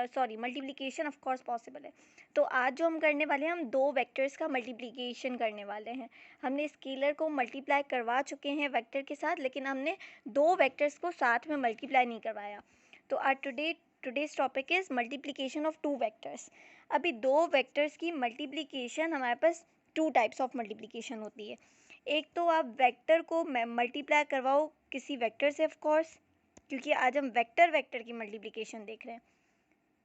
Sorry multiplication of course possible है। तो आज जो हम करने वाले हैं, हम दो वेक्टर्स का मल्टीप्लिकेशन करने वाले हैं। हमने स्केलर को मल्टीप्लाई करवा चुके हैं वेक्टर के साथ, लेकिन हमने दो वेक्टर्स को साथ में मल्टीप्लाई नहीं करवाया। तो आज today's topic is multiplication of two vectors. अभी दो वेक्टर्स की मल्टीप्लिकेशन, हमारे पास टू टाइप्स ऑफ मल्टीप्लिकेशन होती है। एक तो आप वेक्टर को मल्टीप्लाई करवाओ किसी वेक्टर से, ऑफ कोर्स, क्योंकि आज हम वेक्टर की मल्टीप्लिकेशन देख रहे हैं।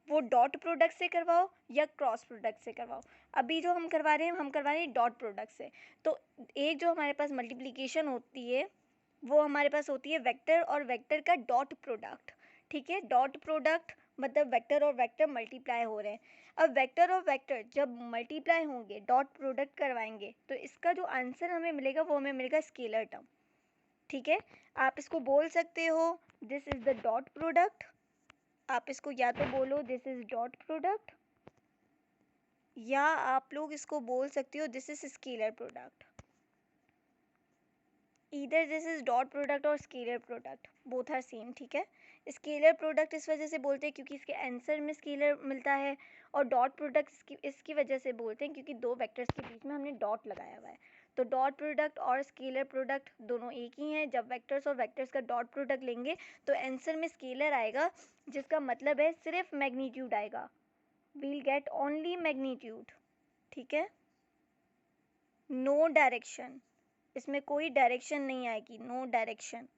वो डॉट प्रोडक्ट से करवाओ या क्रॉस प्रोडक्ट से करवाओ। अभी जो हम करवा रहे हैं, हम करवा रहे हैं डॉट प्रोडक्ट से। तो एक जो हमारे पास मल्टीप्लिकेशन होती है वो हमारे पास होती है वेक्टर और वेक्टर का डॉट प्रोडक्ट। ठीक है, डॉट प्रोडक्ट मतलब वेक्टर और वेक्टर मल्टीप्लाई हो रहे हैं। अब वेक्टर और वेक्टर जब मल्टीप्लाई होंगे, डॉट प्रोडक्ट करवाएंगे, तो इसका जो आंसर हमें मिलेगा वो हमें मिलेगा स्केलर टर्म। ठीक है, आप इसको बोल सकते हो this is the dot product. आप इसको या तो बोलो दिस इज डॉट प्रोडक्ट, या आप लोग इसको बोल सकते हो this is scalar product. Either this is dot product और scalar product, both are same. ठीक है, स्केलर प्रोडक्ट इस वजह से बोलते हैं क्योंकि इसके आंसर में स्केलर मिलता है, और डॉट प्रोडक्ट इसकी वजह से बोलते हैं क्योंकि दो वेक्टर्स के बीच में हमने डॉट लगाया हुआ है। तो डॉट प्रोडक्ट और स्केलर प्रोडक्ट दोनों एक ही हैं। जब वेक्टर्स और वेक्टर्स का डॉट प्रोडक्ट लेंगे तो आंसर में स्केलर आएगा, जिसका मतलब है सिर्फ मैग्नीट्यूड आएगा। We'll get only magnitude. ठीक है, नो डायरेक्शन, इसमें कोई डायरेक्शन नहीं आएगी। No direction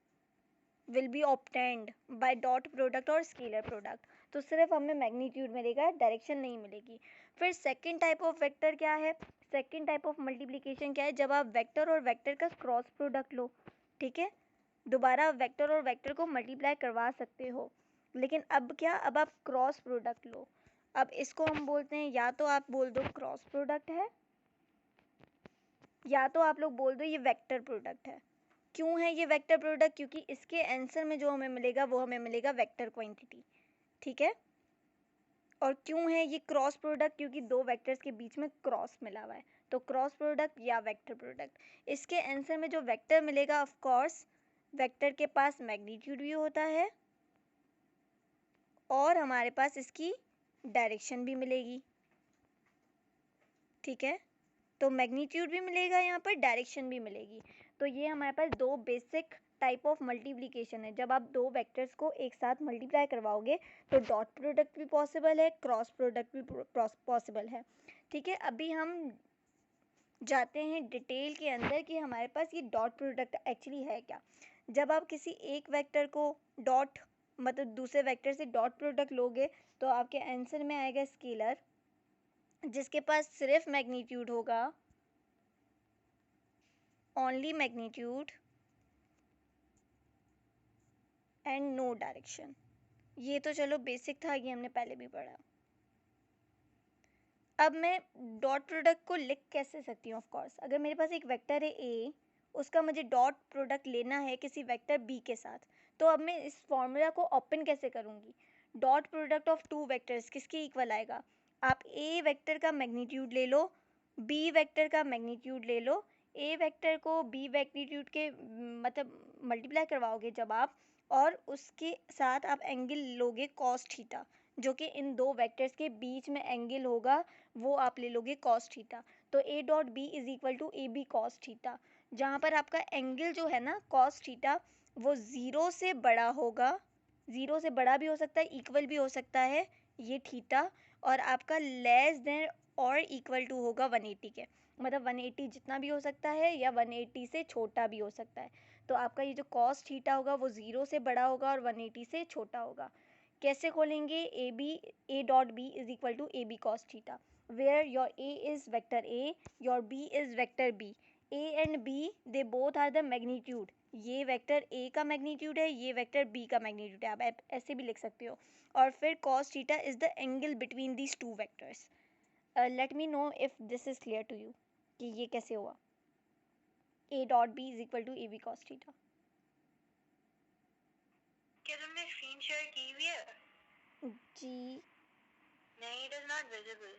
will be obtained by dot product और स्केलर प्रोडक्ट। तो सिर्फ हमें मैग्नीट्यूड मिलेगा, डायरेक्शन नहीं मिलेगी। फिर सेकंड टाइप ऑफ वेक्टर क्या है, सेकंड टाइप ऑफ मल्टीप्लिकेशन क्या है, जब आप वेक्टर और वेक्टर का क्रॉस प्रोडक्ट लो। ठीक है, दोबारा वेक्टर और वेक्टर को मल्टीप्लाई करवा सकते हो, लेकिन अब क्या, अब आप क्रॉस प्रोडक्ट लो। अब इसको हम बोलते हैं, या तो आप बोल दो क्रॉस प्रोडक्ट है, या तो आप लोग बोल दो ये वेक्टर प्रोडक्ट है। क्यों है ये वेक्टर प्रोडक्ट, क्योंकि इसके आंसर में जो हमें मिलेगा वो हमें मिलेगा वेक्टर क्वांटिटी। ठीक है, और क्यों है ये क्रॉस प्रोडक्ट, क्योंकि दो वेक्टर्स के बीच में क्रॉस मिला हुआ है। तो क्रॉस प्रोडक्ट या वेक्टर प्रोडक्ट, इसके आंसर में जो वेक्टर मिलेगा, ऑफ कोर्स वेक्टर के पास मैग्नीट्यूड भी होता है और हमारे पास इसकी डायरेक्शन भी मिलेगी। ठीक है, तो मैग्नीट्यूड भी मिलेगा यहाँ पर, डायरेक्शन भी मिलेगी। तो ये हमारे पास दो बेसिक टाइप ऑफ मल्टीप्लिकेशन है। जब आप दो वेक्टर्स को एक साथ मल्टीप्लाई करवाओगे तो डॉट प्रोडक्ट भी पॉसिबल है, क्रॉस प्रोडक्ट भी पॉसिबल है। ठीक है, अभी हम जाते हैं डिटेल के अंदर कि हमारे पास ये डॉट प्रोडक्ट एक्चुअली है क्या। जब आप किसी एक वेक्टर को डॉट मतलब दूसरे वेक्टर से डॉट प्रोडक्ट लोगे तो आपके आंसर में आएगा स्केलर, जिसके पास सिर्फ मैग्नीट्यूड होगा, only magnitude and no direction. ये तो चलो बेसिक था, ये हमने पहले भी पढ़ा। अब मैं डॉट प्रोडक्ट को लिख कैसे सकती हूँ। ऑफ कोर्स अगर मेरे पास एक वेक्टर है ए, उसका मुझे डॉट प्रोडक्ट लेना है किसी वेक्टर बी के साथ, तो अब मैं इस फॉर्मूला को ओपन कैसे करूँगी। Dot product of two vectors किसके इक्वल आएगा, आप ए वेक्टर का मैग्नीट्यूड ले लो, बी वेक्टर का मैग्नीट्यूड ले लो। ए वेक्टर को बी मैग्नीट्यूड के मतलब मल्टीप्लाई करवाओगे जब आप, और उसके साथ आप एंगल लोगे कॉस थीटा, जो कि इन दो वेक्टर्स के बीच में एंगल होगा, वो आप ले लोगे कॉस थीटा। तो A dot B is equal to A B cos theta, जहाँ पर आपका एंगल जो है ना कॉस थीटा, वो ज़ीरो से बड़ा होगा। ज़ीरो से बड़ा भी हो सकता है, इक्वल भी हो सकता है ये थीटा, और आपका लेस देन और इक्वल टू होगा 180 के, मतलब 180 जितना भी हो सकता है या 180 से छोटा भी हो सकता है। तो आपका ये जो कॉस थीटा होगा वो ज़ीरो से बड़ा होगा और 180 से छोटा होगा। कैसे खोलेंगे, A B, A dot B is equal to A B cos theta, where your A is vector A, your B is vector B. A and B they both are the magnitude, ये vector A का magnitude है, ये vector B का magnitude है, आप ऐसे भी लिख सकते हो। और फिर cos theta is the angle between these two vectors. Let me know if this is clear to you कि ये कैसे हुआ, A dot B is equal to A B cos theta. क्या तुमने स्क्रीन शेयर की हुई है? जी नहीं, इट इज नॉट विजिबल।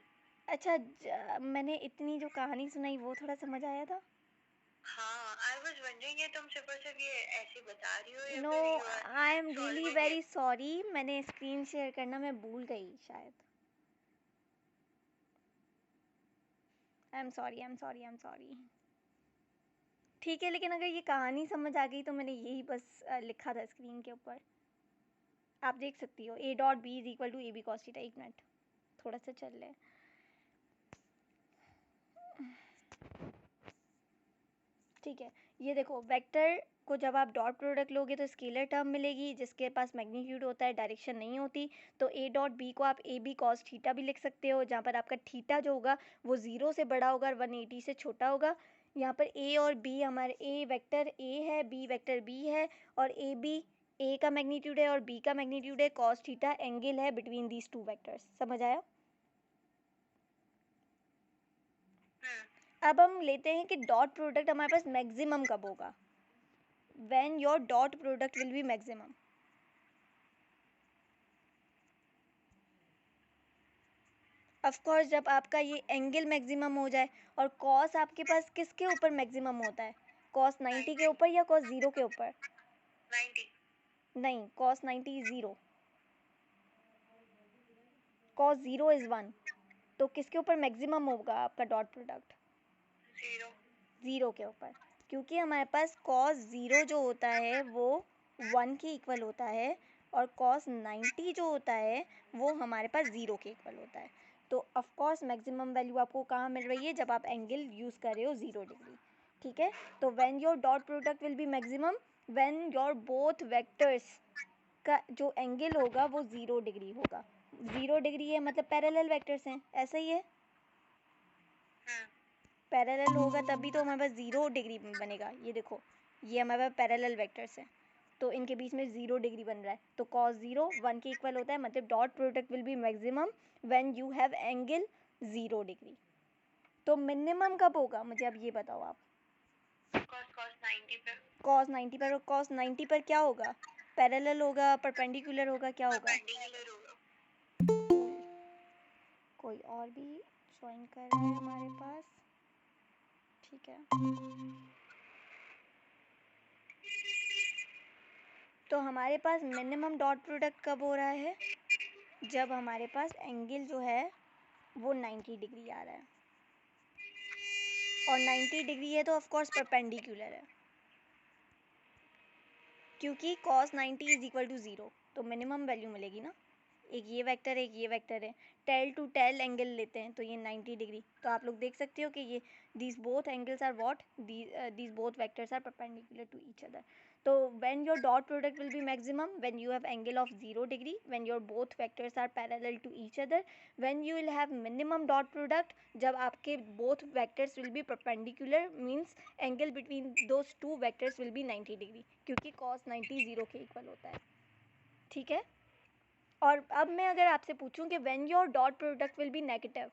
अच्छा, मैंने इतनी जो कहानी सुनाई वो थोड़ा समझ आया था। हाँ, आई वाज बन जाएंगे। तुम सिर्फ और सिर्फ ये ऐसे बता रही हो या नो, फिर you are I am really solving very it? Sorry, मैंने स्क्रीन शेयर करना मैं भूल गई शायद। I am sorry, I am sorry, I am sorry. ठीक है, लेकिन अगर ये कहानी समझ आ गई तो मैंने यही बस लिखा था स्क्रीन के ऊपर, आप देख सकती हो। A dot B is equal to A B cos theta. एक मिनट थोड़ा सा चल ले। ठीक है, ये देखो वेक्टर को जब आप डॉट प्रोडक्ट लोगे तो स्केलर टर्म मिलेगी जिसके पास मैग्नीट्यूड होता है, डायरेक्शन नहीं होती। तो ए डॉट बी को आप ए बी कॉस थीटा भी लिख सकते हो, जहाँ पर आपका थीटा जो होगा वो 0 से बड़ा होगा और 180 से छोटा होगा। यहाँ पर ए और बी, हमारे ए वेक्टर ए है, बी वेक्टर बी है, और ए बी ए का मैग्नीट्यूड है और बी का मैग्नीट्यूड है। कॉस थीटा एंगल है बिटवीन दीज टू वेक्टर्स। समझ आया? अब हम लेते हैं कि डॉट प्रोडक्ट हमारे पास मैक्सिमम कब होगा। When your dot product will be maximum. Of course जब आपका ये एंगल मैक्सिमम हो जाए। और कॉस आपके पास किसके ऊपर मैक्सिमम होता है? कॉस 90 के ऊपर या कॉस 0 के ऊपर? 90। नहीं, कॉस 90 इज 0, कॉस 0 इज 1। तो किसके ऊपर मैक्सिमम होगा आपका डॉट प्रोडक्ट? 0। 0 के ऊपर, क्योंकि हमारे पास कॉस 0 जो होता है वो 1 के इक्वल होता है, और कॉस 90 जो होता है वो हमारे पास 0 के इक्वल होता है। तो ऑफ कोर्स मैक्सिमम वैल्यू आपको कहाँ मिल रही है? जब आप एंगल यूज़ कर रहे हो 0 डिग्री। ठीक है, तो when your dot product will be maximum when your both vectors का जो एंगल होगा वो 0 डिग्री होगा। 0 डिग्री है मतलब पैरेलल वेक्टर्स हैं, ऐसा ही है। पैरेलल होगा तभी तो हमारे पास 0 डिग्री बनेगा। ये देखो, ये हमारे पास पैरेलल वेक्टर्स हैं तो इनके बीच में 0 डिग्री बन रहा है। तो कॉस 0 1 के इक्वल होता है, मतलब dot product will be maximum when you have angle 0 degree. तो मिनिमम कब होगा मुझे अब ये बताओ आप? cos 90 पे। कॉस 90 पर। और कॉस 90 पर क्या होगा? पैरेलल होगा, परपेंडिकुलर होगा, क्या होगा? परपेंडिकुलर होगा। कोई और भी ज्वाइन कर रहा है हमारे पास? ठीक है, तो हमारे पास मिनिमम डॉट प्रोडक्ट कब हो रहा है? जब हमारे पास एंगल जो है वो 90 डिग्री आ रहा है, और 90 डिग्री है तो ऑफ कोर्स परपेंडिकुलर है, क्योंकि cos 90 इज इक्वल टू 0। तो मिनिमम वैल्यू मिलेगी ना। एक ये वेक्टर है, एक ये वेक्टर है, टेल टू टेल एंगल लेते हैं तो ये 90 डिग्री। तो आप लोग देख सकते हो कि ये these both angles are what, these both vectors are perpendicular to each other. तो when your dot product will be maximum when you have angle of 0 degree, when your both vectors are parallel to each other, when you will have minimum dot product जब आपके both vectors will be perpendicular, means angle between those two vectors will be 90 degree, क्योंकि cos 90 0 के equal होता है। ठीक है, और अब मैं अगर आपसे पूछूं कि when your dot product will B negative,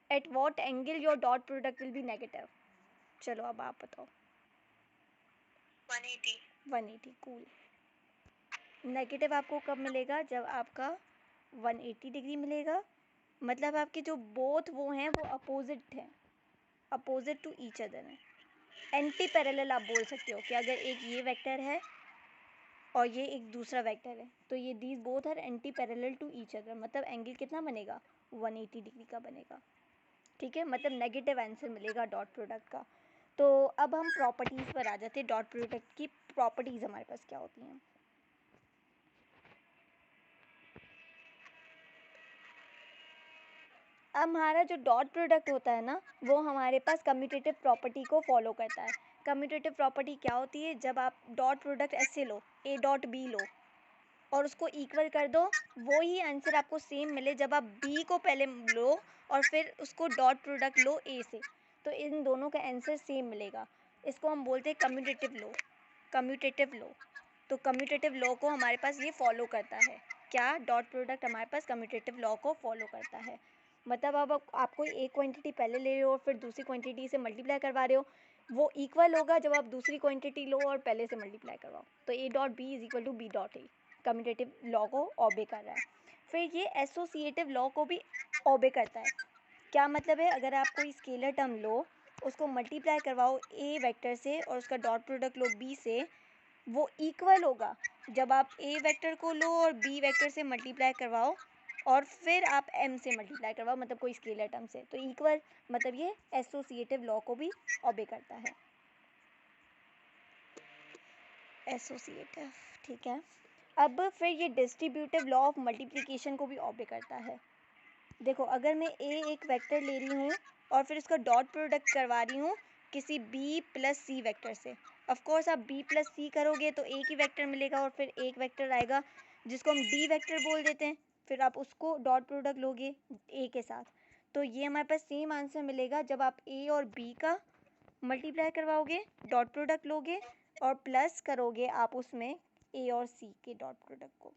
at what angle your dot product will B negative? चलो अब आप बताओ। 180। 180, कूल। नेगेटिव आपको कब मिलेगा? जब आपका 180 डिग्री मिलेगा, मतलब आपके जो बोथ वो हैं वो अपोजिट हैं, अपोजिट टू ईच अदर हैं। एंटी पैरेलल आप बोल सकते हो कि अगर एक ये वेक्टर है और ये एक दूसरा वेक्टर है तो ये these both are anti parallel to each other, मतलब एंगल कितना बनेगा? 180 डिग्री का बनेगा। ठीक है, मतलब नेगेटिव आंसर मिलेगा डॉट प्रोडक्ट का। तो अब हम प्रॉपर्टीज़ पर आ जाते हैं। डॉट प्रोडक्ट की प्रॉपर्टीज़ हमारे पास क्या होती हैं? अब हमारा जो डॉट प्रोडक्ट होता है ना वो हमारे पास कम्यूटेटिव प्रॉपर्टी को फॉलो करता है। कम्यूटेटिव प्रॉपर्टी क्या होती है? जब आप डॉट प्रोडक्ट ऐसे लो, ए डॉट बी लो और उसको इक्वल कर दो, वो ही आंसर आपको सेम मिले जब आप बी को पहले लो और फिर उसको डॉट प्रोडक्ट लो ए से, तो इन दोनों का आंसर सेम मिलेगा। इसको हम बोलते हैं कम्यूटेटिव लॉ। कम्यूटेटिव लॉ, तो कम्यूटेटिव लॉ को हमारे पास ये फॉलो करता है। क्या? डॉट प्रोडक्ट हमारे पास कम्यूटेटिव लॉ को फॉलो करता है। मतलब अब आप कोई एक क्वांटिटी पहले ले रहे हो और फिर दूसरी क्वांटिटी से मल्टीप्लाई करवा रहे हो, वो इक्वल होगा जब आप दूसरी क्वांटिटी लो और पहले से मल्टीप्लाई करवाओ। तो A dot B is equal to B dot A, commutative law को ओबे कर रहा है। फिर ये एसोसिएटिव लॉ को भी ओबे करता है। क्या मतलब है? अगर आप कोई स्केलर टर्म लो उसको मल्टीप्लाई करवाओ ए वेक्टर से और उसका डॉट प्रोडक्ट लो बी से, वो इक्वल होगा जब आप ए वेक्टर को लो और बी वेक्टर से मल्टीप्लाई करवाओ और फिर आप एम से मल्टीप्लाई करवाओ, मतलब कोई स्केलर टर्म से, तो इक्वल मतलब ये एसोसिएटिव लॉ को भी ऑबे करता है, एसोसिएटिव। ठीक है, अब फिर ये डिस्ट्रीब्यूटिव लॉ ऑफ मल्टीप्लिकेशन को भी ऑबे करता है। देखो अगर मैं ए एक वेक्टर ले रही हूँ और फिर उसका डॉट प्रोडक्ट करवा रही हूँ किसी बी प्लस सी वेक्टर से, ऑफ कोर्स आप बी प्लस सी करोगे तो एक ही वेक्टर मिलेगा और फिर एक वेक्टर आएगा जिसको हम डी वेक्टर बोल देते हैं, फिर आप उसको डॉट प्रोडक्ट लोगे ए के साथ, तो ये हमारे पास सेम आंसर मिलेगा जब आप ए और बी का मल्टीप्लाई करवाओगे, डॉट प्रोडक्ट लोगे और प्लस करोगे आप उसमें ए और सी के डॉट प्रोडक्ट को।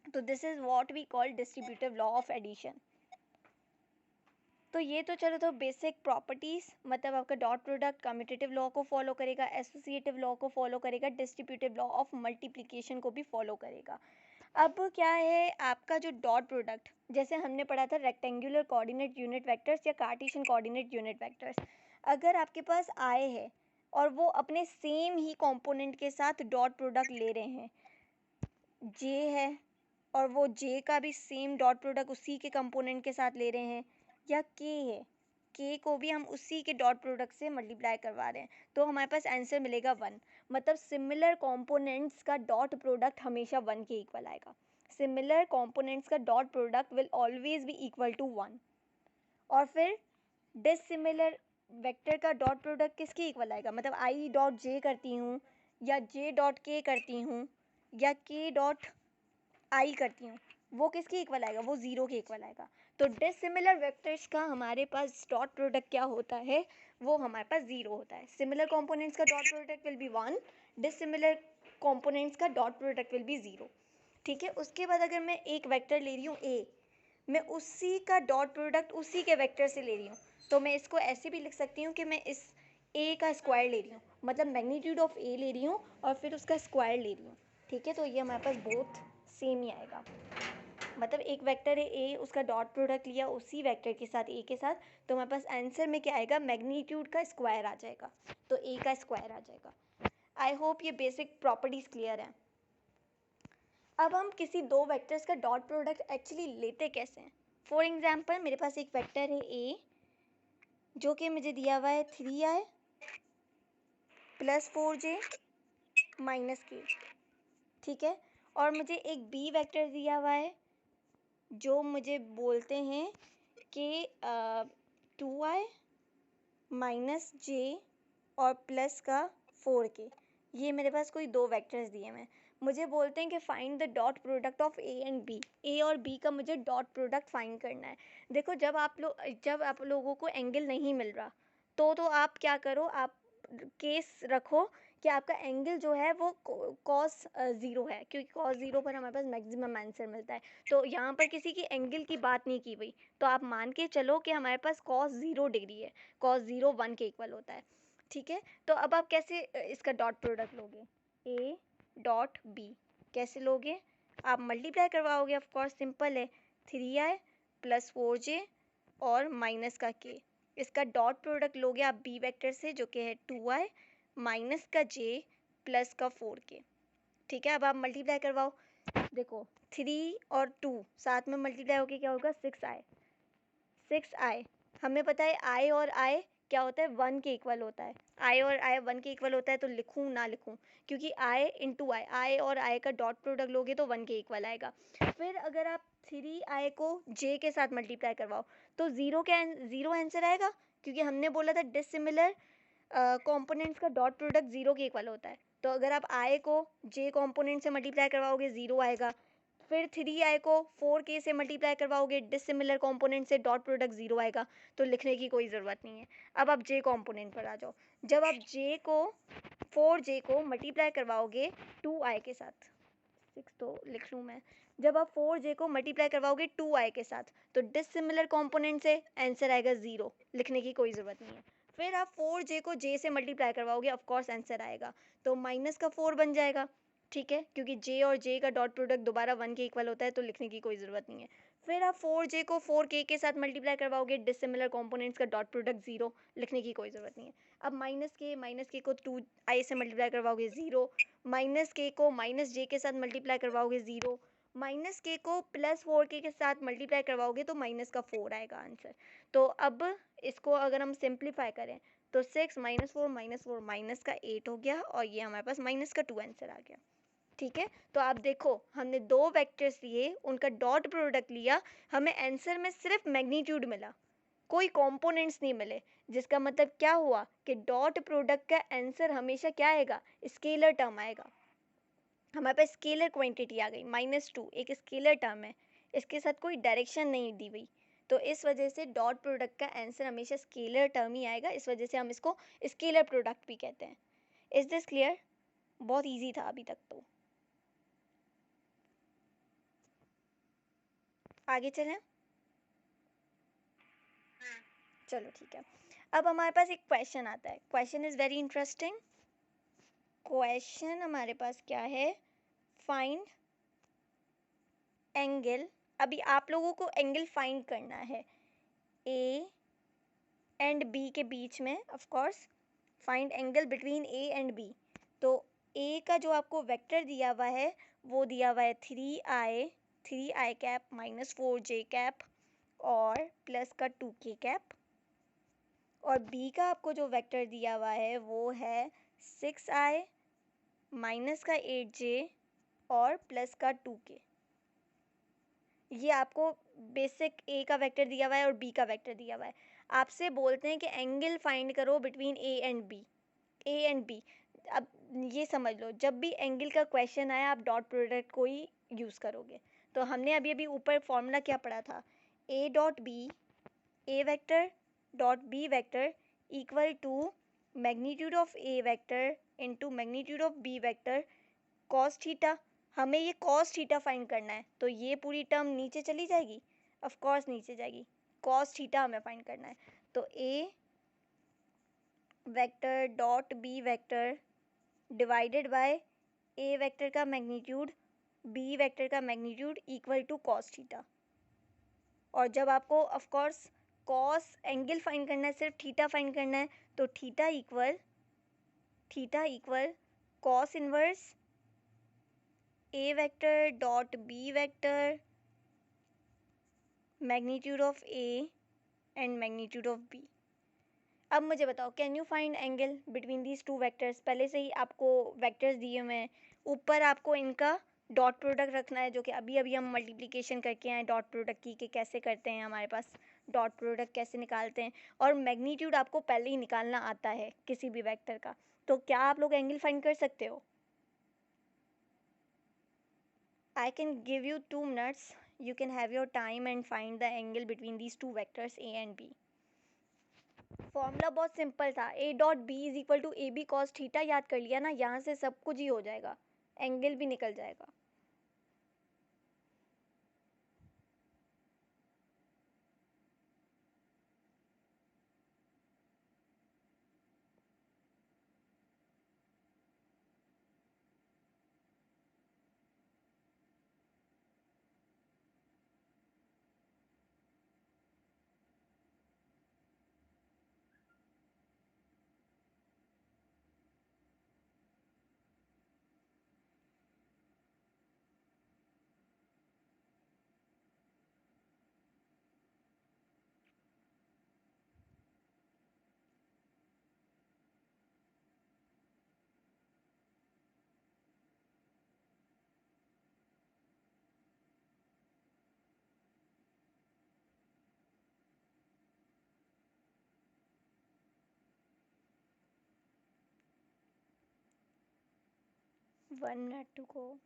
तो this is what we call distributive law of addition. तो ये तो चलो तो बेसिक प्रॉपर्टीज, मतलब आपका डॉट प्रोडक्ट कम्यूटेटिव लॉ को फॉलो करेगा, एसोसिएटिव लॉ को फॉलो करेगा, डिस्ट्रीब्यूटिव लॉ ऑफ मल्टीप्लिकेशन को भी फॉलो करेगा। अब क्या है आपका जो डॉट प्रोडक्ट, जैसे हमने पढ़ा था रेक्टेंगुलर कोऑर्डिनेट यूनिट वेक्टर्स या कार्टेशियन कोऑर्डिनेट यूनिट वेक्टर्स, अगर आपके पास आए है और वो अपने सेम ही कंपोनेंट के साथ डॉट प्रोडक्ट ले रहे हैं, जे है और वो जे का भी सेम डॉट प्रोडक्ट उसी के कंपोनेंट के साथ ले रहे हैं, या के है, के को भी हम उसी के डॉट प्रोडक्ट से मल्टीप्लाई करवा रहे हैं, तो हमारे पास आंसर मिलेगा 1। मतलब सिमिलर कंपोनेंट्स का डॉट प्रोडक्ट हमेशा 1 के इक्वल आएगा। सिमिलर कंपोनेंट्स का dot product will always be equal to 1। और फिर डिसिमिलर वेक्टर का डॉट प्रोडक्ट किसके इक्वल आएगा, मतलब आई डॉट जे करती हूँ या जे डॉट के करती हूँ या के डॉट आई करती हूँ, वो किसके इक्वल आएगा, वो 0 के इक्वल आएगा। तो डिसिमिलर वेक्टर्स का हमारे पास डॉट प्रोडक्ट क्या होता है, वो हमारे पास 0 होता है। सिमिलर कंपोनेंट्स का dot product will B 1, dissimilar components का डॉट प्रोडक्ट विल बी 0। ठीक है, उसके बाद अगर मैं एक वेक्टर ले रही हूँ ए, मैं उसी का डॉट प्रोडक्ट उसी के वेक्टर से ले रही हूँ, तो मैं इसको ऐसे भी लिख सकती हूँ कि मैं इस ए का स्क्वायर ले रही हूँ, मतलब मैग्नीट्यूड ऑफ ए ले रही हूँ और फिर उसका स्क्वायर ले रही हूँ। ठीक है, तो ये हमारे पास बोथ सेम ही आएगा, मतलब एक वेक्टर है ए, उसका डॉट प्रोडक्ट लिया उसी वेक्टर के साथ ए के साथ, तो हमारे पास आंसर में क्या आएगा, मैग्नीट्यूड का स्क्वायर आ जाएगा, तो ए का स्क्वायर आ जाएगा। आई होप ये बेसिक प्रॉपर्टीज क्लियर है। अब हम किसी दो वेक्टर्स का डॉट प्रोडक्ट एक्चुअली लेते कैसे हैं। फॉर एग्जाम्पल मेरे पास एक वेक्टर है ए जो कि मुझे दिया हुआ है 3i प्लस 4j माइनस के, ठीक है, और मुझे एक बी वेक्टर दिया हुआ है जो मुझे बोलते हैं कि 2i माइनस जे और प्लस का 4k। ये मेरे पास कोई दो वेक्टर्स दिए हुए हैं, मुझे बोलते हैं कि find the dot product of A and B. A और बी का मुझे डॉट प्रोडक्ट फाइंड करना है। देखो जब आप लोगों को एंगल नहीं मिल रहा तो आप क्या करो, आप केस रखो कि आपका एंगल जो है वो कॉस 0 है, क्योंकि कॉस 0 पर हमारे पास मैक्सिमम आंसर मिलता है। तो यहाँ पर किसी की एंगल की बात नहीं की हुई, तो आप मान के चलो कि हमारे पास कॉस 0 डिग्री है, कॉस 0 1 के इक्वल होता है। ठीक है, तो अब आप कैसे इसका डॉट प्रोडक्ट लोगे, ए डॉट बी कैसे लोगे, आप मल्टीप्लाई करवाओगे, ऑफ कोर्स सिंपल है, 3i प्लस 4j और माइनस का k, इसका डॉट प्रोडक्ट लोगे आप बी वेक्टर से जो कि है 2i माइनस का j प्लस का 4k। ठीक है, अब आप मल्टीप्लाई करवाओ, देखो 3 और 2 साथ में मल्टीप्लाई होके क्या होगा 6i। 6i हमें पता है i और i क्या होता है 1 के इक्वल होता है, i और i 1 के इक्वल होता है, तो लिखूँ ना लिखूँ, क्योंकि i इंटू i और i का डॉट प्रोडक्ट लोगे तो 1 के इक्वल आएगा। फिर अगर आप 3i को j के साथ मल्टीप्लाई करवाओ तो 0 आंसर आएगा, क्योंकि हमने बोला था डिसिमिलर कंपोनेंट्स का डॉट प्रोडक्ट 0 के इक्वल होता है। तो अगर आप i को j कंपोनेंट से मल्टीप्लाई करवाओगे 0 आएगा, फिर 3i को 4k से मल्टीप्लाई करवाओगे डिसिमिलर कंपोनेंट से, डॉट प्रोडक्ट 0 आएगा, तो लिखने की कोई ज़रूरत नहीं है। अब आप j कंपोनेंट पर आ जाओ, जब आप 4j को मल्टीप्लाई करवाओगे 2i के साथ, 6 तो लिख लूँ मैं, जब आप 4j को मल्टीप्लाई करवाओगे 2i के साथ तो डिसिमिलर कंपोनेंट से आंसर आएगा 0, लिखने की कोई ज़रूरत नहीं है। फिर आप 4j को j से मल्टीप्लाई करवाओगे, ऑफ कोर्स आंसर आएगा, तो माइनस का 4 बन जाएगा। ठीक है, क्योंकि जे और जे का डॉट प्रोडक्ट दोबारा 1 के इक्वल होता है, तो लिखने की कोई ज़रूरत नहीं है। फिर आप 4j को 4k के साथ मल्टीप्लाई करवाओगे, डिसिमिलर कंपोनेंट्स का डॉट प्रोडक्ट 0, लिखने की कोई ज़रूरत नहीं है। अब माइनस के को 2i से मल्टीप्लाई करवाओगे 0, माइनस के को माइनस जे के साथ मल्टीप्लाई करवाओगे 0, माइनस के को प्लस 4k के साथ मल्टीप्लाई करवाओगे तो माइनस का 4 आएगा आंसर। तो अब इसको अगर हम सिंप्लीफाई करें तो 6 माइनस 4 माइनस का 8 हो गया, और ये हमारे पास माइनस का 2 आंसर आ गया। ठीक है, तो आप देखो हमने दो वेक्टर्स लिए, उनका डॉट प्रोडक्ट लिया, हमें आंसर में सिर्फ मैग्नीट्यूड मिला, कोई कंपोनेंट्स नहीं मिले, जिसका मतलब क्या हुआ कि डॉट प्रोडक्ट का आंसर हमेशा क्या आएगा, स्केलर टर्म आएगा। हमारे पास स्केलर क्वांटिटी आ गई -2, एक स्केलर टर्म है, इसके साथ कोई डायरेक्शन नहीं दी हुई, तो इस वजह से डॉट प्रोडक्ट का आंसर हमेशा स्केलर टर्म ही आएगा, इस वजह से हम इसको स्केलर प्रोडक्ट भी कहते हैं। Is this clear? बहुत ईजी था अभी तक तो। आगे चलें? चलो ठीक है। अब हमारे पास एक क्वेश्चन आता है, question is very interesting. Question हमारे पास क्या है, फाइंड एंगल, अभी आप लोगों को एंगल फाइंड करना है ए एंड बी के बीच में, of course find angle between A and B. तो ए का जो आपको वेक्टर दिया हुआ है वो दिया हुआ है 3i कैप -4j कैप और प्लस का 2k कैप, और बी का आपको जो वेक्टर दिया हुआ है वो है 6i माइनस का 8j और प्लस का 2k। ये आपको बेसिक ए का वेक्टर दिया हुआ है और बी का वेक्टर दिया हुआ है। आपसे बोलते हैं कि एंगल फाइंड करो between A and B, A and B. अब ये समझ लो, जब भी एंगल का क्वेश्चन आया आप डॉट प्रोडक्ट को ही यूज़ करोगे। तो हमने अभी अभी ऊपर फॉर्मूला क्या पढ़ा था, A dot B, A vector dot B vector equal to magnitude of A vector into magnitude of B vector cos theta. हमें ये कॉस थीटा फाइंड करना है, तो ये पूरी टर्म नीचे चली जाएगी, ऑफ कोर्स नीचे जाएगी, कॉस थीटा हमें फाइंड करना है। तो A vector dot B vector divided by A vector का मैग्नीट्यूड, बी वेक्टर का magnitude equal to cos theta. और जब आपको of course cos angle find करना है, सिर्फ थीटा फाइंड करना है, तो theta equal cos inverse A vector dot B vector magnitude of A and magnitude of B. अब मुझे बताओ, can you find angle between these two vectors? पहले से ही आपको वेक्टर्स दिए हुए हैं, ऊपर आपको इनका डॉट प्रोडक्ट रखना है, जो कि अभी अभी हम मल्टीप्लिकेशन करके आए डॉट प्रोडक्ट की, कि कैसे करते हैं, हमारे पास डॉट प्रोडक्ट कैसे निकालते हैं, और मैग्नीट्यूड आपको पहले ही निकालना आता है किसी भी वेक्टर का। तो क्या आप लोग एंगल फाइंड कर सकते हो? I can give you 2 minutes. You can have your time and find the angle between these two vectors a and b. Formula बहुत सिंपल था, a dot B is equal to A B cos theta, याद कर लिया ना, यहाँ से सब कुछ ही हो जाएगा, एंगल भी निकल जाएगा। One minute to go.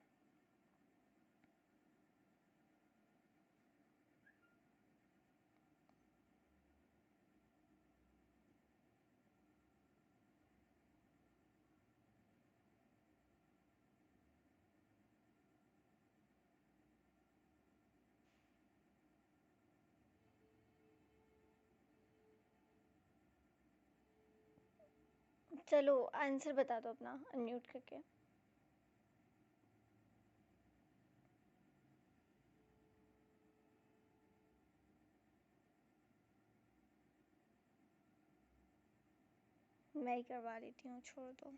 चलो आंसर बता दो अपना अनम्यूट करके। मैं ही करवा लेती हूँ, छोड़ दो।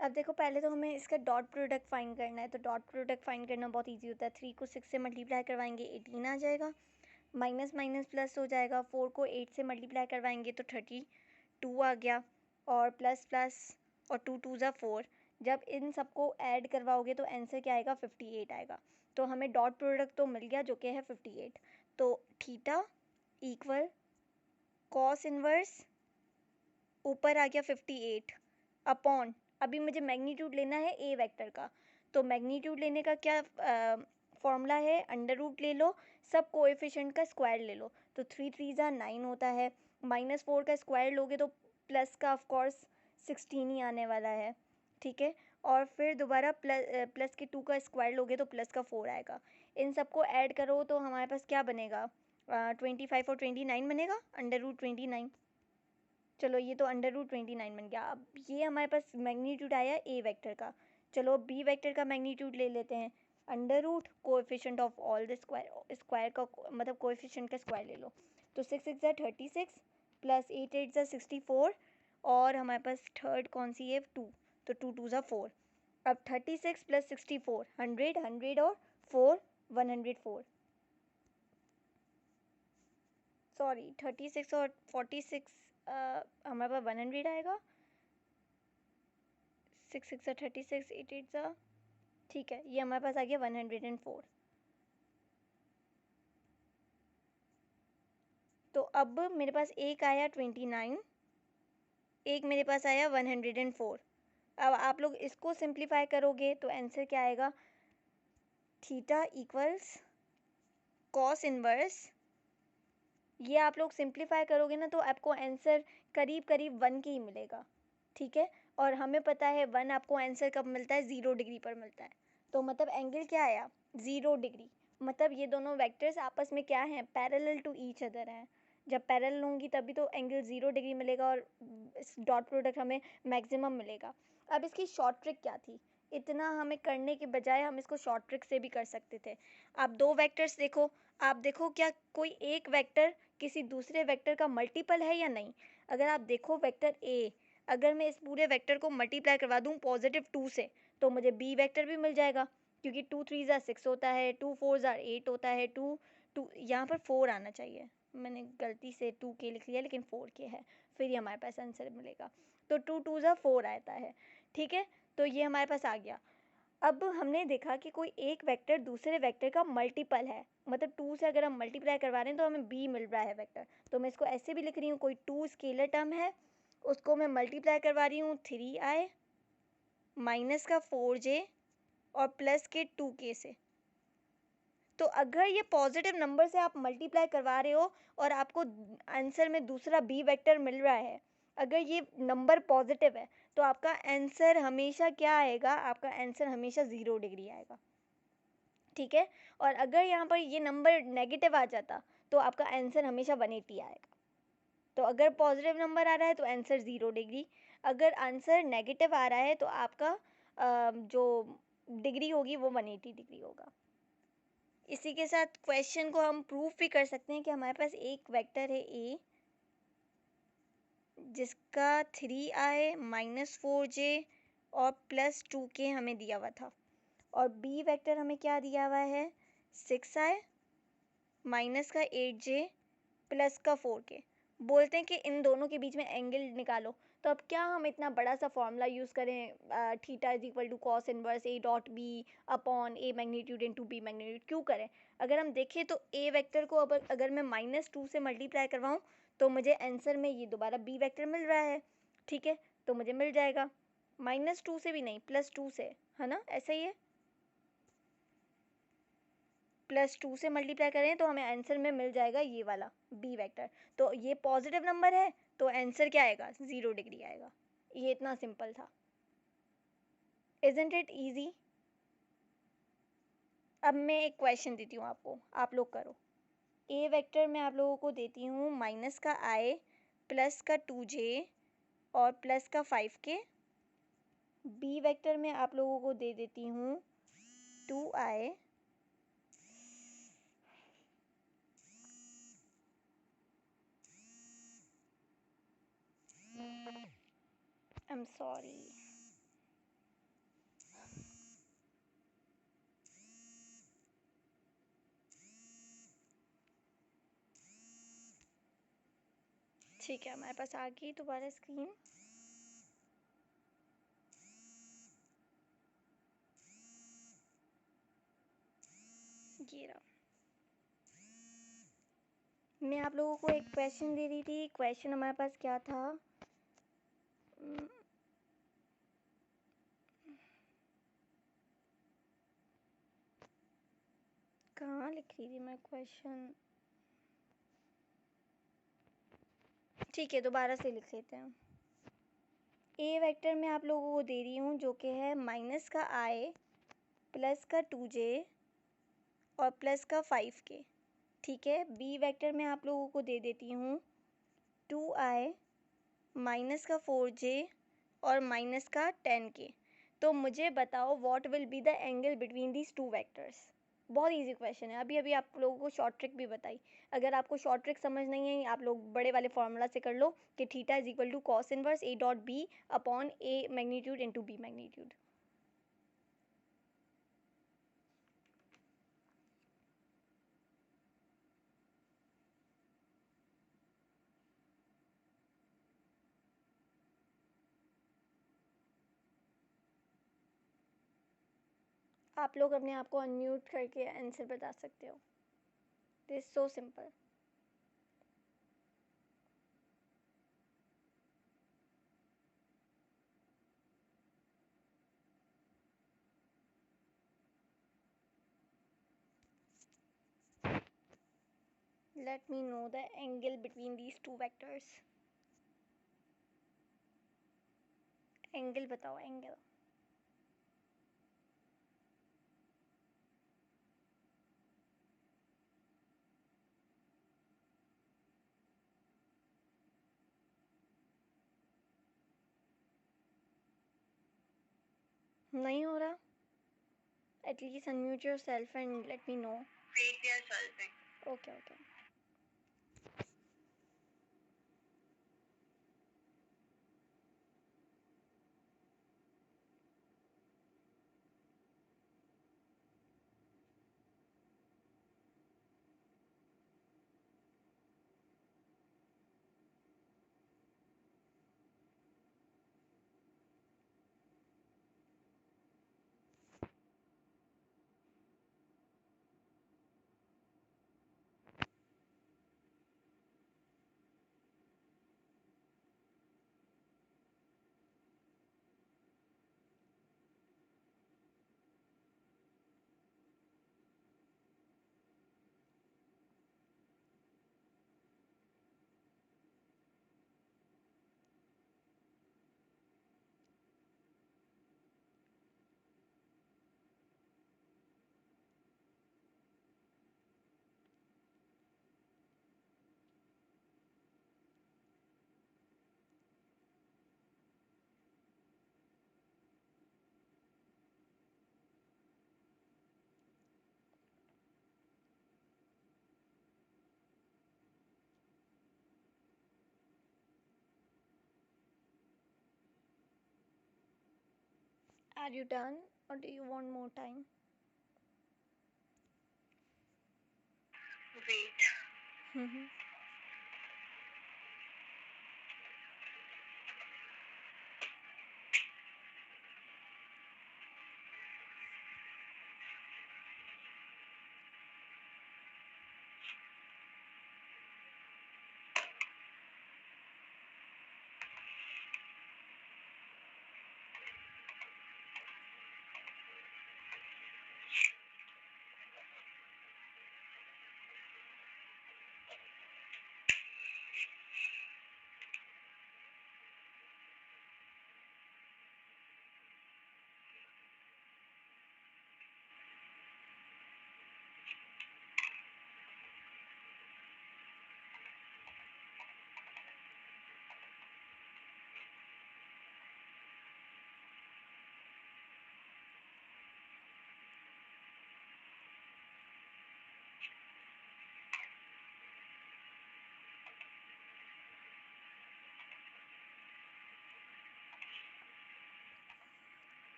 अब देखो पहले तो हमें इसका डॉट प्रोडक्ट फाइंड करना है, तो डॉट प्रोडक्ट फाइंड करना बहुत इजी होता है। 3 को 6 से मल्टीप्लाई करवाएंगे 18 आ जाएगा, माइनस माइनस प्लस हो जाएगा। 4 को 8 से मल्टीप्लाई करवाएंगे तो 32 आ गया, और प्लस प्लस और 2 2 ज़ा 4। जब इन सबको ऐड करवाओगे तो आंसर क्या आएगा, 58 आएगा। तो हमें डॉट प्रोडक्ट तो मिल गया जो कि है 58। तो थीटा इक्वल कॉस इनवर्स, ऊपर आ गया 58 अपॉन, अभी मुझे मैग्नीट्यूड लेना है ए वेक्टर का। तो मैग्नीट्यूड लेने का क्या फॉर्मूला है, अंडर रूट ले लो, सब कोएफिशिएंट का स्क्वायर ले लो। तो 3 3 ज़ा 9 होता है, -4 का स्क्वायर लोगे तो प्लस का ऑफ कोर्स 16 ही आने वाला है, ठीक है। और फिर दोबारा प्लस के 2 का स्क्वायर लोगे तो प्लस का 4 आएगा। इन सबको ऐड करो तो हमारे पास क्या बनेगा, 25 और 29 बनेगा, अंडर रूट 29। चलो ये तो अंडर रूट 29 बन गया। अब ये हमारे पास मैग्नीट्यूड आया ए वेक्टर का। चलो बी वेक्टर का मैग्नीट्यूड ले लेते हैं, under root coefficient of all the square, square का मतलब कोएफिशिएंट का स्क्वायर ले लो। तो 6 6 ज़ा 36 प्लस 8 8 ज़ा 64, और हमारे पास थर्ड कौन सी है, 2। तो 2 2 ज़ा 4। अब 36 प्लस 64 100, 100 और 4 104, सॉरी 36 और 46 हमारे पास 100 आएगा। 6 6 ज़ा 36, 8 8 ज़ा, ठीक है, ये हमारे पास आ गया 104। तो अब मेरे पास एक आया 29, एक मेरे पास आया 104। अब आप लोग इसको सिंप्लीफाई करोगे तो आंसर क्या आएगा, थीटा इक्वल्स कॉस इनवर्स। ये आप लोग सिंप्लीफाई करोगे ना तो आपको आंसर करीब करीब 1 के ही मिलेगा, ठीक है। और हमें पता है 1 आपको आंसर कब मिलता है, 0 डिग्री पर मिलता है। तो मतलब एंगल क्या आया, 0 डिग्री। मतलब ये दोनों वेक्टर्स आपस में क्या हैं, पैरेलल टू ईच अदर हैं। जब पैरेलल होंगी तभी तो एंगल 0 डिग्री मिलेगा और डॉट प्रोडक्ट हमें मैक्सिमम मिलेगा। अब इसकी शॉर्ट ट्रिक क्या थी, इतना हमें करने के बजाय हम इसको शॉर्ट ट्रिक से भी कर सकते थे। आप दो वेक्टर्स देखो, आप देखो क्या कोई एक वेक्टर किसी दूसरे वेक्टर का मल्टीपल है या नहीं। अगर आप देखो वेक्टर ए, अगर मैं इस पूरे वेक्टर को मल्टीप्लाई करवा दूँ +2 से तो मुझे बी वेक्टर भी मिल जाएगा, क्योंकि 2 3 ज़ा 6 होता है, 2 4 ज़ा 8 होता है, 2 2 यहाँ पर 4 आना चाहिए, मैंने गलती से 2 के लिख लिया लेकिन 4 के है, फिर ये हमारे पास आंसर मिलेगा। तो 2 2 ज़ा 4 आता है, ठीक है। तो ये हमारे पास आ गया। अब हमने देखा कि कोई एक वेक्टर दूसरे वेक्टर का मल्टीपल है, मतलब 2 से अगर हम मल्टीप्लाई करवा रहे हैं तो हमें b मिल रहा है वेक्टर। तो मैं इसको ऐसे भी लिख रही हूँ, कोई 2 स्केलर टर्म है, उसको मैं मल्टीप्लाई करवा रही हूँ 3i माइनस का 4j और प्लस के 2k से। तो अगर ये पॉजिटिव नंबर से आप मल्टीप्लाई करवा रहे हो और आपको आंसर में दूसरा b वेक्टर मिल रहा है, अगर ये नंबर पॉजिटिव है तो आपका आंसर हमेशा क्या आएगा, आपका आंसर हमेशा 0 डिग्री आएगा, ठीक है। और अगर यहाँ पर ये नंबर नेगेटिव आ जाता तो आपका आंसर हमेशा 180 आएगा। तो अगर पॉजिटिव नंबर आ रहा है तो आंसर 0 डिग्री, अगर आंसर नेगेटिव आ रहा है तो आपका जो डिग्री होगी वो 180 डिग्री होगा। इसी के साथ क्वेश्चन को हम प्रूफ भी कर सकते हैं कि हमारे पास एक वेक्टर है ए जिसका 3i माइनस 4j और प्लस 2k हमें दिया हुआ था, और बी वेक्टर हमें क्या दिया हुआ है, 6i माइनस का 8j प्लस का 4k। बोलते हैं कि इन दोनों के बीच में एंगल निकालो। तो अब क्या हम इतना बड़ा सा फॉर्मूला यूज़ करें, theta is equal to cos inverse A dot B upon A magnitude into B magnitude, क्यों करें। अगर हम देखें तो ए वेक्टर को अब अगर मैं -2 से मल्टीप्लाई करवाऊँ तो मुझे आंसर में ये दोबारा बी वेक्टर मिल रहा है, ठीक है। तो मुझे मिल जाएगा -2 से भी नहीं, +2 से, है ना, ऐसा ही है। +2 से मल्टीप्लाई करें तो हमें आंसर में मिल जाएगा ये वाला बी वेक्टर। तो ये पॉजिटिव नंबर है तो आंसर क्या आएगा, 0 डिग्री आएगा। ये इतना सिंपल था, इजंट इट ईजी। अब मैं एक क्वेश्चन देती हूँ आपको, आप लोग करो। ए वेक्टर में आप लोगों को देती हूँ माइनस का i प्लस का 2j और प्लस का 5k। बी वेक्टर में आप लोगों को दे देती हूँ 2i I'm sorry. ठीक है, हमारे पास आ गई दोबारा स्क्रीन। ये रहा। मैं आप लोगों को एक क्वेश्चन दे रही थी। क्वेश्चन हमारे पास क्या था? कहाँ लिख रही थी मैं क्वेश्चन? ठीक है, दोबारा से लिख लेते हैं। ए वेक्टर मैं आप लोगों को दे रही हूँ जो कि है माइनस का i प्लस का 2j और प्लस का 5k। ठीक है। बी वेक्टर मैं आप लोगों को दे देती हूँ 2i माइनस का 4j और माइनस का 10k। तो मुझे बताओ what will be the angle between these two vectors. बहुत इजी क्वेश्चन है। अभी अभी आप लोगों को शॉर्ट ट्रिक भी बताई। अगर आपको शॉर्ट ट्रिक समझ नहीं है, आप लोग बड़े वाले फॉर्मूला से कर लो कि theta is equal to cos inverse A dot B upon A magnitude into B magnitude. आप लोग अपने आप को अनम्यूट करके आंसर बता सकते हो। This so simple. Let me know the angle between these two vectors. Angle बताओ, एंगल। नहीं हो रहा? At least unmute yourself and let me know. Wait, we are solving. Okay, okay. Are you done or do you want more time? Wait.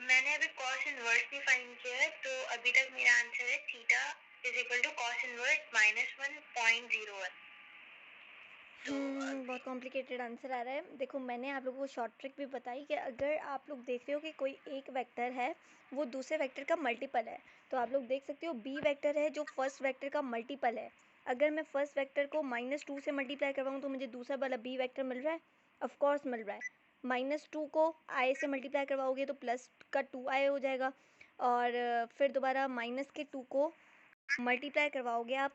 मैंने अभी cos inverse भी find किया है, तो अभी तक मेरा आंसर है theta is equal to cos inverse -1.01। तो बहुत कॉम्प्लिकेटेड आंसर आ रहा है। देखो मैंने आप लोगों को शॉर्ट ट्रिक भी बताई कि अगर आप लोग देख रहे हो कि कोई एक वेक्टर है वो दूसरे वेक्टर का मल्टीपल है, तो आप लोग देख सकते हो बी वेक्टर है जो फर्स्ट वेक्टर का मल्टीपल है। अगर मैं फर्स्ट वेक्टर को -2 से मल्टीप्लाई करवाऊँ तो मुझे दूसरा वाला बी वेक्टर मिल रहा है, ऑफकोर्स मिल रहा है। -2 को आई से मल्टीप्लाई करवाओगे तो प्लस का 2i हो जाएगा, और फिर दोबारा -2 को मल्टीप्लाई करवाओगे आप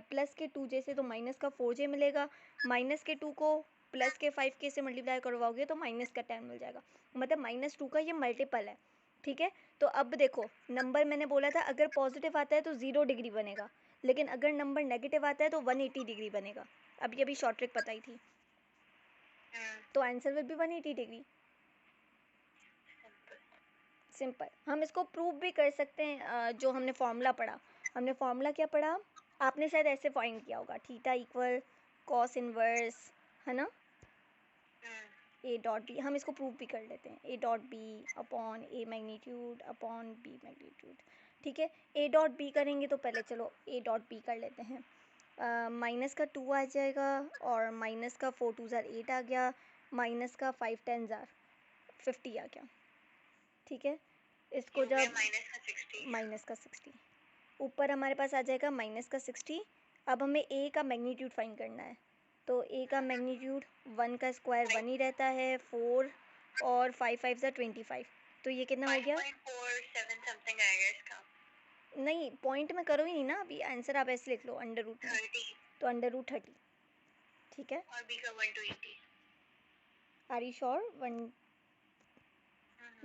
प्लस के 2j से तो माइनस का 4j मिलेगा। -2 को प्लस के 5k से मल्टीप्लाई करवाओगे तो -10 मिल जाएगा। मतलब -2 का ये मल्टीपल है, ठीक है। तो अब देखो नंबर मैंने बोला था अगर पॉजिटिव आता है तो 0 डिग्री बनेगा, लेकिन अगर नंबर नेगेटिव आता है तो 180 डिग्री बनेगा। अभी अभी शॉर्ट ट्रिक बताई थी, तो answer will be 180 degree. Simple. हम इसको प्रूव भी कर सकते हैं, जो हमने फॉर्मूला पढ़ा। हमने फॉर्मूला क्या पढ़ा, आपने शायद ऐसे फाइंड किया होगा, थीटा इक्वल कॉस इनवर्स, है ना, ए डॉट बी। हम इसको प्रूव भी कर लेते हैं, A dot B upon A magnitude upon B magnitude, ठीक है। ए डॉट बी करेंगे तो पहले चलो ए डॉट बी कर लेते हैं। माइनस का 2 आ जाएगा, और माइनस का 4 2 ज़ार 8 आ गया, माइनस का 5 10 ज़ार 50 आ गया, ठीक है। इसको जब माइनस का 60 ऊपर हमारे पास आ जाएगा -60। अब हमें ए का मैग्नीट्यूड फाइंड करना है, तो ए का मैग्नीट्यूड 1 का स्क्वायर 1 ही रहता है, 4 और 5 5 ज़ा 25, तो ये कितना हो गया। 5.47 समथिंग आएगा इसका। नहीं पॉइंट में करो ही नहीं ना, अभी आंसर आप ऐसे लिख लो अंडर रूट में, 30 तो अंडर रूट 30, ठीक है। और बी का 1 to 80। Are you sure? 1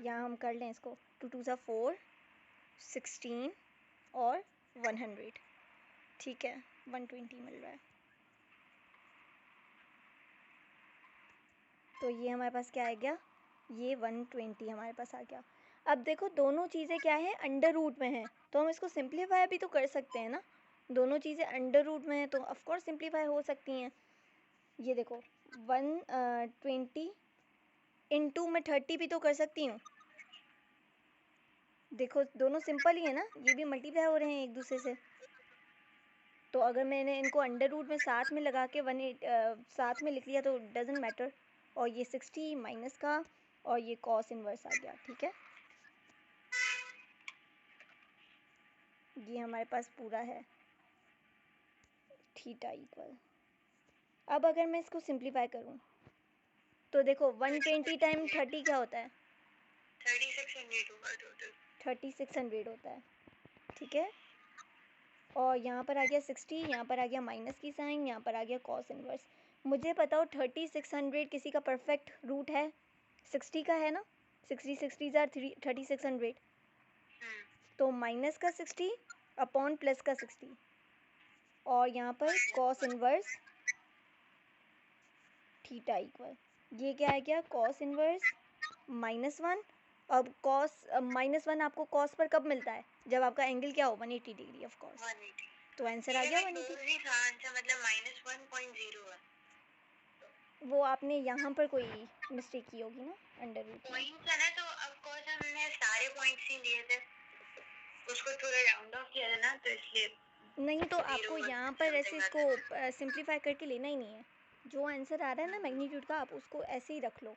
यहाँ हम कर लें इसको, 2 2 ज़ा 4 16 और 100, ठीक है, 120 मिल रहा है। तो ये हमारे पास क्या आ गया, ये 120 हमारे पास आ गया। अब देखो दोनों चीज़ें क्या हैं, अंडर रूट में हैं, तो हम इसको सिंप्लीफाई भी तो कर सकते हैं ना। दोनों चीज़ें अंडर रूट में हैं तो ऑफकोर्स सिंप्लीफाई हो सकती हैं। ये देखो 120 इंटू में 30 भी तो कर सकती हूँ। देखो दोनों सिंपल ही है ना, ये भी मल्टीप्लाई हो रहे हैं एक दूसरे से। तो अगर मैंने इनको अंडर रूट में साथ में लगा के साथ में लिख लिया तो डजेंट मैटर। और ये 60 माइनस का, और ये कॉस इनवर्स आ गया, ठीक है। ये हमारे पास पूरा है थीटा इक्वल। अब अगर मैं इसको सिंप्लीफाई करूं तो देखो 120 टाइम 30 क्या होता है, 3600 होगा टोटल। 3600 होता है, ठीक है। और यहाँ पर आ गया 60, यहाँ पर आ गया माइनस की साइन, यहाँ पर आ गया कॉस इनवर्स। मुझे बताओ 3600 किसी का परफेक्ट रूट है, 60 का है ना, 60 60 ज़ार 3600, तो माइनस का 60 अपॉन प्लस का 60, और यहाँ पर कॉस इनवर्स थीटा इक्वल, ये क्या आ गया कॉस इनवर्स -1। अब कॉस -1 आपको कॉस पर कब मिलता है, जब आपका एंगल क्या हो 180 डिग्री, ऑफ कोर्स। 180। तो आंसर आ गया 180। भी था आंसर, मतलब -1.01। वो आपने यहाँ पर कोई मिस्टेक की होगी ना, अंडर रूट में। पॉइंट्स है ना, तो ऑफ कोर्स हमने सारे पॉइंट्स ही लिए थे, उसको थोड़ा राउंड ऑफ किया था ना, तो इसलिए नहीं तो आपको यहाँ पर ऐसे इसको सिंप्लीफाई करके लेना ही नहीं है। जो आंसर आ रहा है ना मैग्नीट्यूड का, आप उसको ऐसे ही रख लो,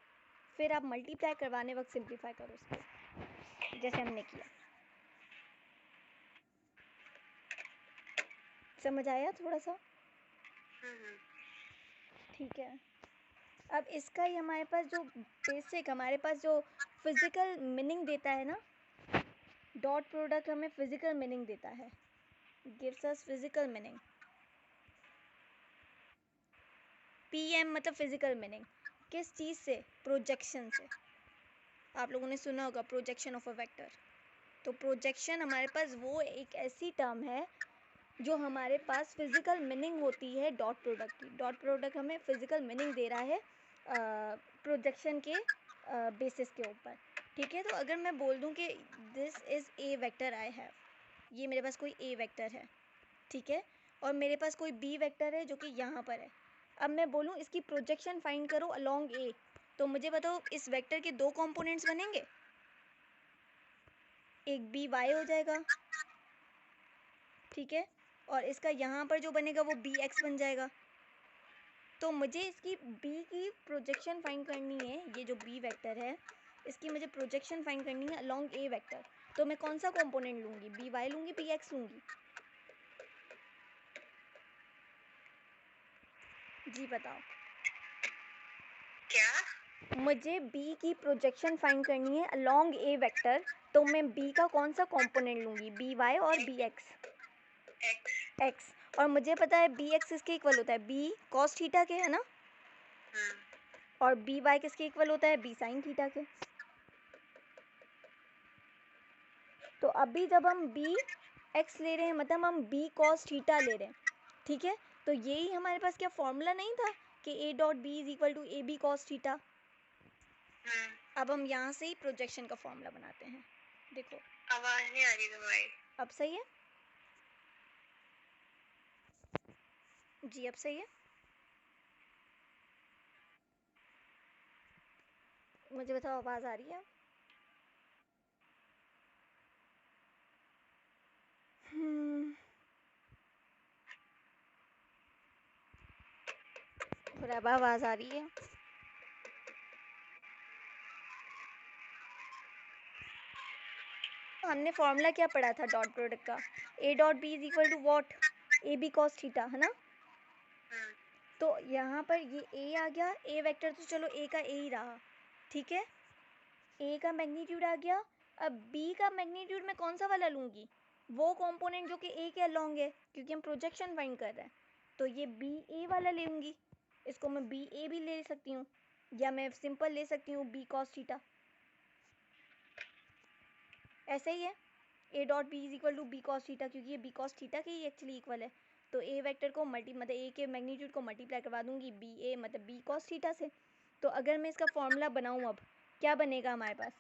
फिर आप मल्टीप्लाई करवाने वक्त सिंप्लीफाई करो उसको, जैसे हमने किया। समझ आया थोड़ा सा? ठीक है। अब इसका ही हमारे पास जो बेसिक, हमारे पास जो फिज़िकल मीनिंग देता है ना, डॉट प्रोडक्ट हमें फिज़िकल मीनिंग देता है, gives us physical meaning. PM मतलब फिज़िकल मीनिंग, किस चीज़ से, प्रोजेक्शन से। आप लोगों ने सुना होगा प्रोजेक्शन ऑफ अ वेक्टर। तो प्रोजेक्शन हमारे पास वो एक ऐसी टर्म है जो हमारे पास फिज़िकल मीनिंग होती है डॉट प्रोडक्ट की। डॉट प्रोडक्ट हमें फिज़िकल मीनिंग दे रहा है प्रोजेक्शन के बेसिस के ऊपर, ठीक है। तो अगर मैं बोल दूं कि this is a vector I have, ये मेरे पास कोई ए वेक्टर है, ठीक है, और मेरे पास कोई बी वेक्टर है जो कि यहाँ पर है। अब मैं बोलूँ इसकी प्रोजेक्शन फाइंड करो अलोंग ए, तो मुझे बताओ इस वेक्टर के दो कंपोनेंट्स बनेंगे, एक बी वाई हो जाएगा, ठीक है, और इसका यहाँ पर जो बनेगा वो बी एक्स बन जाएगा। तो मुझे इसकी बी की प्रोजेक्शन फाइंड करनी है, ये जो बी वेक्टर है इसकी मुझे प्रोजेक्शन फाइंड करनी है अलोंग ए वेक्टर। तो मैं कौन सा कंपोनेंट लूँगी, बी वाई लूँगी, बी एक्स लूँगी? जी बताओ। क्या? मुझे बी की प्रोजेक्शन फाइंड करनी है अलोंग ए वेक्टर, तो मैं बी का कौन सा कंपोनेंट लूँगी, बी वाई और बी एक्स? एक्स। एक्स। और मुझे पता है बी एक्स किसके इक्वल होता है, बी कॉस थीटा के, है ना? और बी वाई किसके इक्वल होता है, बी साइन थीटा के। तो अभी जब हम बी एक्स ले रहे हैं मतलब हम बी कॉस थीटा ले रहे हैं, ठीक है, तो यही हमारे पास क्या फॉर्मूला नहीं था कि A dot B is equal to A B cos theta. अब हम यहाँ से ही प्रोजेक्शन का फॉर्मूला बनाते हैं। देखो आवाज नहीं आ रही तुम्हारी। अब सही है जी, अब सही है। मुझे बताओ आवाज़ आ रही है? और अब आवाज़ आ रही है? हमने फॉर्मूला क्या पढ़ा था डॉट प्रोडक्ट का, A dot B is equal to what, A B cos theta, है ना? तो यहाँ पर ये ए आ गया, ए वेक्टर तो चलो ए का ए ही रहा, ठीक है, ए का मैग्नीट्यूड आ गया। अब बी का मैग्नीट्यूड मैं कौन सा वाला लूँगी, वो कंपोनेंट जो कि ए के अलोंग है, क्योंकि हम प्रोजेक्शन फाइंड कर रहे हैं। तो ये बी ए वाला लूँगी, इसको मैं बी ए भी ले सकती हूँ, या मैं सिंपल ले सकती हूँ बी कॉस थीटा, ऐसे ही है। A dot B is equal to B cos theta, क्योंकि ये बी कॉस थीटा के ही एक्चुअली इक्वल है। तो ए वेक्टर को मतलब ए के मैग्नीट्यूड को मल्टीप्लाई करवा दूंगी बी ए मतलब बी कॉस थीटा से। तो अगर मैं इसका फॉर्मूला बनाऊँ अब क्या बनेगा हमारे पास,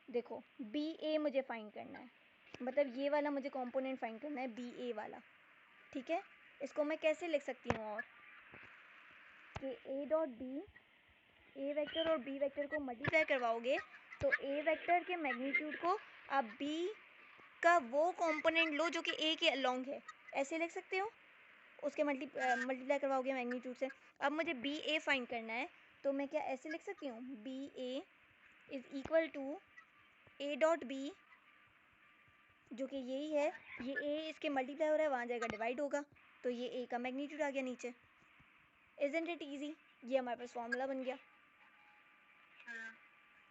देखो बी ए मुझे फाइंड करना है, मतलब ये वाला मुझे कंपोनेंट फाइंड करना है बी ए वाला, ठीक है। इसको मैं कैसे लिख सकती हूँ, और कि A dot B, A vector और बी वेक्टर को मल्टीप्लाई करवाओगे तो ए वेक्टर के मैग्नीट्यूड को आप बी का वो कंपोनेंट लो जो कि ए के अलोंग है, ऐसे लिख सकते हो, उसके मल्टीप्लाई करवाओगे मैग्नीट्यूड से। अब मुझे बी ए फाइंड करना है, तो मैं क्या ऐसे लिख सकती हूँ, B A is equal to A dot B, जो कि यही है, ये ए इसके मल्टीप्लाई हो रहा है, वहाँ जाएगा डिवाइड होगा, तो ये ए का मैग्नीट्यूड आ गया नीचे। इजंट इट ईजी, ये हमारे पास फॉर्मूला बन गया।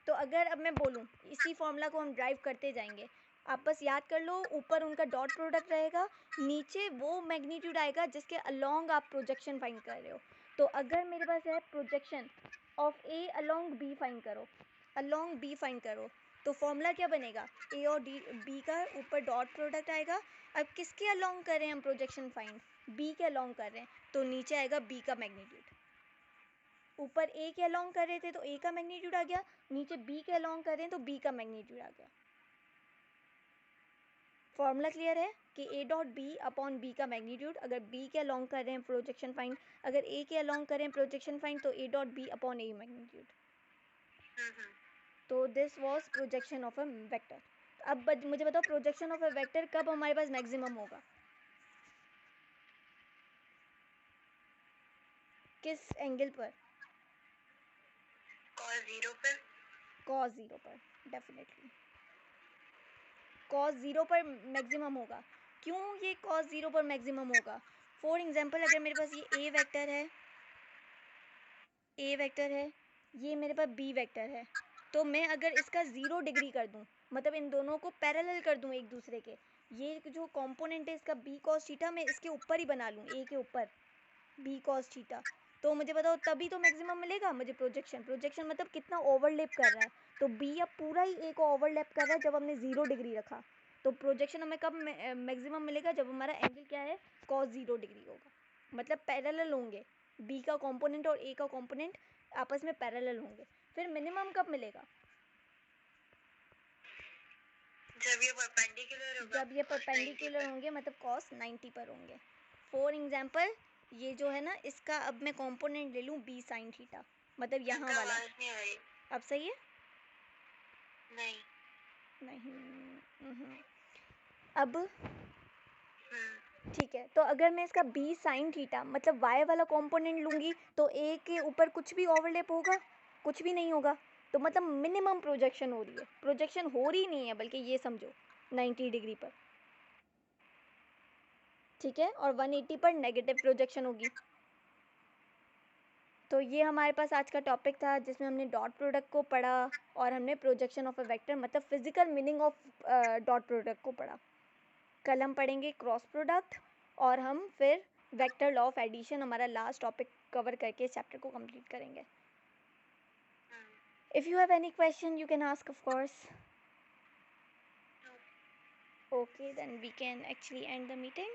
तो अगर अब मैं बोलूँ इसी फॉर्मूला को हम ड्राइव करते जाएंगे, आप बस याद कर लो, ऊपर उनका डॉट प्रोडक्ट रहेगा, नीचे वो मैग्नीट्यूड आएगा जिसके अलोंग आप प्रोजेक्शन फाइंड कर रहे हो। तो अगर मेरे पास है projection of A along B find करो, अलोंग बी फाइंड करो, तो फॉर्मूला क्या बनेगा, ए और डी बी का ऊपर डॉट प्रोडक्ट आएगा। अब किसके अलोंग कर रहे हैं हम प्रोजेक्शन फाइंड, बी के अलोंग कर रहे हैं, तो नीचे आएगा बी का मैग्नीट्यूड। ऊपर ए के अलोंग कर रहे थे तो ए का मैग्नीट्यूड आ गया, नीचे बी के अलोंग कर रहे हैं तो बी का मैग्नीट्यूड आ गया। फॉर्मूला क्लियर है कि A dot B upon B का मैग्नीट्यूड, अगर बी के अलोंग कर रहे हैं प्रोजेक्शन फाइंड, अगर ए के अलोंग कर रहे हैं प्रोजेक्शन फाइंड, तो A dot B upon A magnitude. तो this was projection of a vector. अब मुझे बताओ प्रोजेक्शन ऑफ अ वेक्टर कब हमारे पास मैक्सिमम होगा, किस एंगल पर, cos 0 पर। cos 0 पर, डेफिनेटली cos 0 पर मैक्सिमम होगा। क्यों ये cos 0 पर मैक्सिमम होगा, फॉर एग्जांपल अगर मेरे पास ये ए वेक्टर है, ए वेक्टर है, ये मेरे पास बी वेक्टर है, तो मैं अगर इसका 0 डिग्री कर दूं, मतलब इन दोनों को पैरेलल कर दूं एक दूसरे के, ये जो कंपोनेंट है इसका बी कॉस थीटा मैं इसके ऊपर ही बना लूँ, ए के ऊपर बी कॉस थीटा, तो मुझे बताओ तभी तो मैक्सिमम मिलेगा मुझे प्रोजेक्शन। प्रोजेक्शन मतलब कितना ओवरलैप कर रहा है, तो बी अब पूरा ही ए को ओवरलैप कर रहा है जब हमने 0 डिग्री रखा, तो प्रोजेक्शन हमें कब मैक्सिमम मिलेगा, जब हमारा एंगल क्या है, cos 0 डिग्री होगा, मतलब पैरेलल होंगे, बी का कंपोनेंट और ए का कंपोनेंट आपस में पैरेलल होंगे। फिर मिनिमम कब मिलेगा, जब ये परपेंडिकुलर होगा, जब ये परपेंडिकुलर होंगे, मतलब cos 90 पर होंगे। फॉर एग्जांपल ये जो है ना, इसका अब मैं कंपोनेंट ले लूँ बी साइन थीटा, मतलब यहाँ वाला, आवाज नहीं आ रही। अब सही है? नहीं। नहीं। अब ठीक है, तो अगर मैं इसका b sin थीटा मतलब y वाला कंपोनेंट लूँगी तो a के ऊपर कुछ भी ओवरलैप होगा? कुछ भी नहीं होगा। तो मतलब मिनिमम प्रोजेक्शन हो रही है, प्रोजेक्शन हो रही नहीं है बल्कि ये समझो 90 डिग्री पर, ठीक है, और 180 पर नेगेटिव प्रोजेक्शन होगी। तो ये हमारे पास आज का टॉपिक था जिसमें हमने डॉट प्रोडक्ट को पढ़ा और हमने प्रोजेक्शन ऑफ अ वेक्टर मतलब physical meaning of dot product को पढ़ा। कल हम पढ़ेंगे क्रॉस प्रोडक्ट और हम फिर वेक्टर लॉ ऑफ एडिशन हमारा लास्ट टॉपिक कवर करके इस चैप्टर को कंप्लीट करेंगे। If you have any question you can ask of course. Okay then we can actually end the meeting.